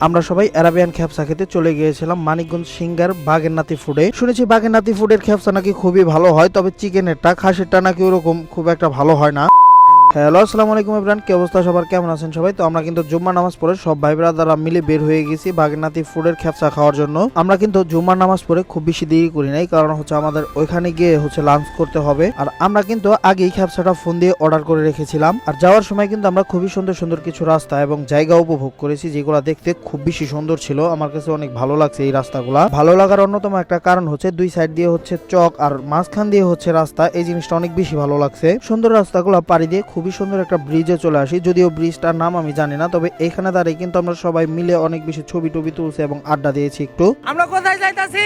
আমরা সবাই অ্যারাবিয়ান খ্যাপসা খেতে চলে গিয়েছিলাম মানিকগঞ্জ সিঙ্গার বাগের নাতি ফুডে। শুনেছি বাগের নাতি ফুডের খ্যাপসা নাকি খুবই ভালো হয়, তবে চিকেনেরটা খাসিরটা নাকি ওরকম খুব একটা ভালো হয় না। হ্যালো, আসসালামু আলাইকুম এভরিওয়ান, কি অবস্থা সবার, কেমন আছেন সবাই? তো আমরা কিন্তু জুম্মার নামাজ পড়ে সব ভাই ব্রাদাররা মিলে বের হয়ে গেছি বাগের নাতি ফুডের খ্যাপসা খাওয়ার জন্য। আমরা কিন্তু জুম্মার নামাজ পড়ে খুব বেশি দেরি করি নাই, কারণ হচ্ছে আমাদের ওইখানে গিয়ে হচ্ছে লাঞ্চ করতে হবে। আর আমরা কিন্তু আগেই খ্যাপসাটা ফোন দিয়ে অর্ডার করে রেখেছিলাম। আর যাওয়ার সময় কিন্তু আমরা খুবই সুন্দর সুন্দর কিছু রাস্তা এবং জায়গা উপভোগ করেছি, যেগুলো দেখতে খুব বেশি সুন্দর ছিল। আমার কাছে অনেক ভালো লাগছে এই রাস্তাগুলা। ভালো লাগার অন্যতম একটা কারণ হচ্ছে দুই সাইড দিয়ে হচ্ছে চক আর মাঝখান দিয়ে হচ্ছে রাস্তা, এই জিনিসটা অনেক বেশি ভালো লাগছে। সুন্দর রাস্তাগুলো পাড়ি দিয়ে খুবই সুন্দর একটা ব্রিজে চলে আসি, যদিও ব্রিজটার নাম আমি জানি না, তবে এখানে দাঁড়িয়ে কিন্তু আমরা সবাই মিলে অনেক বেশি ছবি টবি তুলছি এবং আড্ডা দিয়েছি একটু। আমরা কোথায় যাইতাছি?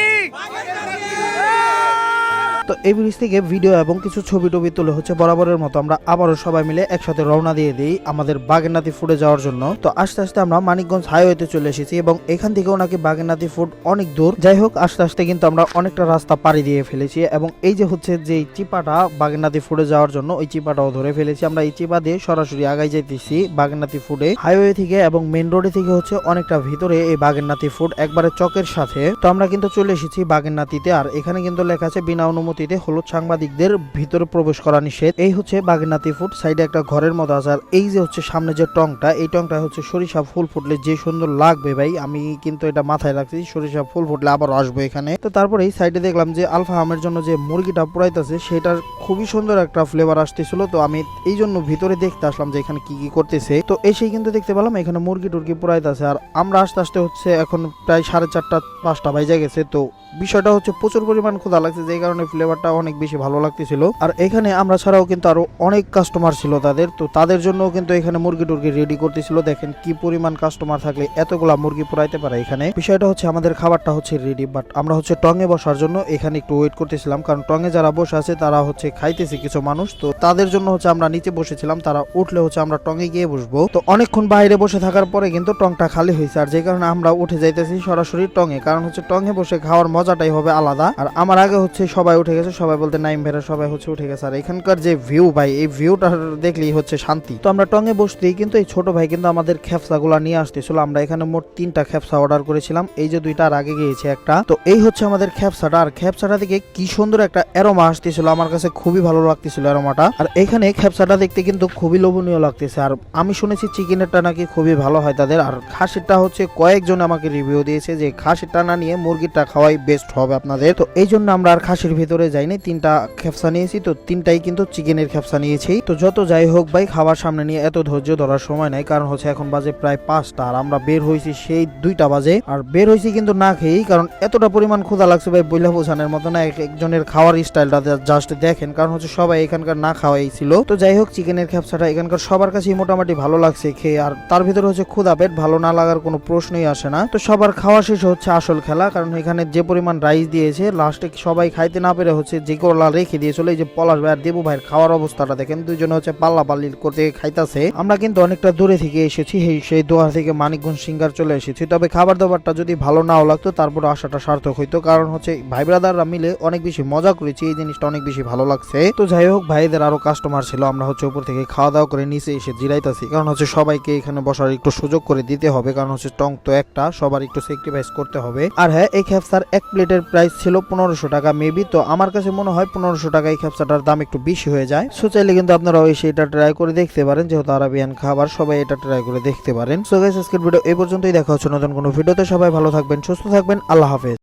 তো এই ব্রিজ থেকে ভিডিও এবং কিছু ছবি টবি তুলে হচ্ছে বরাবরের মতো আমরা আবারও সবাই মিলে একসাথে রওনা দিয়ে দিই আমাদের বাগের নাতি ফুডে যাওয়ার জন্য। তো আস্তে আস্তে আমরা মানিকগঞ্জ হাইওয়েতে চলে এসেছি এবং এখান থেকেও নাকি বাগের নাতি ফুড অনেক দূর। যাই হোক, আস্তে আস্তে কিন্তু আমরা অনেকটা রাস্তা পাড়ি দিয়ে ফেলেছি এবং এই যে হচ্ছে যে চিপাটা বাগের নাতি ফুডে যাওয়ার জন্য, ওই চিপাটাও ধরে ফেলেছি। আমরা এই চিপা দিয়ে সরাসরি আগাই যাইতেছি বাগের নাতি ফুডে। হাইওয়ে থেকে এবং মেন রোডে থেকে হচ্ছে অনেকটা ভিতরে এই বাগের নাতি ফুড, একবারে চকের সাথে। তো আমরা কিন্তু চলে এসেছি বাগের নাতিতে। আর এখানে কিন্তু লেখা আছে বিনা অনুমতিতে হলুদ সাংবাদিকদের ভিতরে প্রবেশ করা নিষেধ। এই হচ্ছে বাগের নাতি ফুড, সাইডে একটা ঘরের মতো আছে। আর এই যে হচ্ছে সামনে যে টংটা, এই টংটা হচ্ছে সরিষা ফুল ফুটলে যে সুন্দর লাগবে ভাই, আমি কিন্তু এটা মাথায় রাখছি, সরিষা ফুল ফুটলে আবার আসবো এখানে। তো তারপরে এই সাইডে দেখলাম যে আলফা আমের জন্য যে মুরগিটা পুরাইতেছে, সেটার খুবই সুন্দর একটা ফ্লেভার আসতেছিল। তো আমি এই জন্য ভিতরে দেখতে আসলাম যে এখানে কি কি করতেছে। তো এসেই কিন্তু দেখতে পেলাম এখানে মুরগি টুরগি পুরাইতেছে। আর আমরা আস্তে আস্তে হচ্ছে এখন প্রায় 4:30 5টা বাজে গেছে। তো বিষয়টা হচ্ছে প্রচুর পরিমাণ ক্ষুধা লাগছে, যে কারণে ফ্লেভারটা অনেক বেশি ভালো লাগতেছিল। আর এখানে আমরা ছাড়াও কিন্তু আরো অনেক কাস্টমার ছিল তাদের, তো তাদের জন্য কিন্তু এখানে মুরগি টুরগি রেডি করতেছিল। দেখেন কি পরিমাণ কাস্টমার থাকলে এতগুলা মুরগি পুরাইতে পারে এখানে। বিষয়টা হচ্ছে আমাদের খাবারটা হচ্ছে রেডি, বাট আমরা হচ্ছে টঙে বসার জন্য এখানে একটু ওয়েট করতেছিলাম, কারণ টঙে যারা বসে আছে তারা হচ্ছে খাইতেছে কিছু মানুষ। তো তাদের জন্য হচ্ছে আমরা নিচে বসেছিলাম, তারা উঠলে হচ্ছে আমরা টঙে গিয়ে বসবো। তো অনেকক্ষণ বাইরে বসে থাকার পরে কিন্তু টংটা খালি হয়েছে, আর যে কারণে আমরা উঠে যাইতেছি সরাসরি টঙে, কারণ হচ্ছে টঙে বসে খাওয়ার মজাটাই হবে আলাদা। আর আমার আগে হচ্ছে সবাই উঠে গেছে, সবাই বলতে নাইম ভেরা সবাই হচ্ছে উঠে গেছে। আর এখানকার যে ভিউ ভাই, এই ভিউটা দেখলেই হচ্ছে শান্তি। তো আমরা টঙে বসতেই কিন্তু এই ছোট ভাই কিন্তু আমাদের খ্যাপসা গুলা নিয়ে আসতেছিল। আমরা এখানে মোট 3টা খ্যাপসা অর্ডার করেছিলাম, এই যে 2টা আর আগে গিয়েছে একটা। তো এই হচ্ছে আমাদের খ্যাপসাটা। আর খ্যাপসাটা থেকে কি সুন্দর একটা অ্যারোমা আসতেছিল, আমার কাছে খুবই ভালো লাগতেছিল অ্যারোমাটা। আর এখানে খ্যাপসাটা দেখতে কিন্তু খুবই লোভনীয় লাগতেছে। আর আমি শুনেছি চিকেনেরটা নাকি খুবই ভালো হয় তাদের। আর খাসিরটা হচ্ছে কয়েকজন আমাকে রিভিউ দিয়েছে যে খাসিরটা না নিয়ে মুরগিটা খাওয়াই বেস্ট হবে আপনাদের। তো এই জন্য আমরা আর খাসির ভিতরে যাইনি, 3টা খ্যাপসা নিয়েছি। তো 3টাই কিন্তু চিকেনের খ্যাপসা নিয়েছি। তো যত যাই হোক ভাই, খাবার সামনে নিয়ে এত ধৈর্য ধরার সময় নাই, কারণ হচ্ছে এখন বাজে প্রায় 5টা আর আমরা বের হয়েছি সেই 2টা বাজে। আর বের হয়েছি কিন্তু না খেয়েই, কারণ এতটা পরিমাণ ক্ষুধা লাগছে ভাই, বইলা বোঝানোর মতো না। একজনের খাওয়ার স্টাইলটা জাস্ট দেখেন, কারণ হচ্ছে সবাই এখানকার না খাওয়াই ছিল। তো যাই হোক, চিকেনের খ্যাপসাটা এখানকার সবার কাছেই মোটামুটি ভালো লাগছে খেয়ে। আর তার ভিতরে হচ্ছে ক্ষুধা পেট, ভালো না লাগার কোনো প্রশ্নই আসে না। তো সবার খাওয়া শেষ হচ্ছে আসল খেলা, কারণ এখানে যে পরিমাণ রাইস দিয়েছে, লাস্টে সবাই খাইতে না পেরে হচ্ছে যে গোলা রেখে দিয়েছিল। এই যে পলাশ ভাই আর দেবু ভাইয়ের খাওয়ার অবস্থাটা দেখেন, দুইজনে হচ্ছে পাল্লা পাল্লি করতে খাইতাছে। আমরা কিন্তু অনেকটা দূরে থেকে এসেছি, সেই দোয়া থেকে মানিকগঞ্জ সিঙ্গার চলে এসেছি। তবে খাবার দাবারটা যদি ভালো নাও লাগতো, তারপর আসাটা সার্থক হইতো, কারণ হচ্ছে ভাই ব্রাদাররা মিলে অনেক বেশি মজা করেছি, এই জিনিসটা অনেক বেশি ভালো লাগছে। তো যাই হোক, ভাইদের আরো কাস্টমার ছিল, আমরা হচ্ছে উপর থেকে খাওয়া দাওয়া করে নিচে এসে জিরাইতাছি, কারণ হচ্ছে সবাইকে এখানে বসার একটু সুযোগ করে দিতে হবে, কারণ হচ্ছে টং তো একটা, সবার একটু স্যাক্রিফাইস করতে হবে। আর হ্যাঁ, এই খ্যাপসার এক প্লেটের প্রাইস ছিল 1500 টাকা মেবি। তো আমার কাছে মনে হয় 1500 টাকা এই খ্যাপসাটার দাম একটু বেশি হয়ে যায়। সো চাইলে কিন্তু আপনারা এসে এটা ট্রাই করে দেখতে পারেন, যেহেতু আরাবিয়ান খাবার, সবাই এটা ট্রাই করে দেখতে পারেন। সো গাইস, আজকের ভিডিও এই পর্যন্তই। দেখা হচ্ছে নতুন কোনো ভিডিওতে। সবাই ভালো থাকবেন, সুস্থ থাকবেন, আল্লাহ হাফেজ।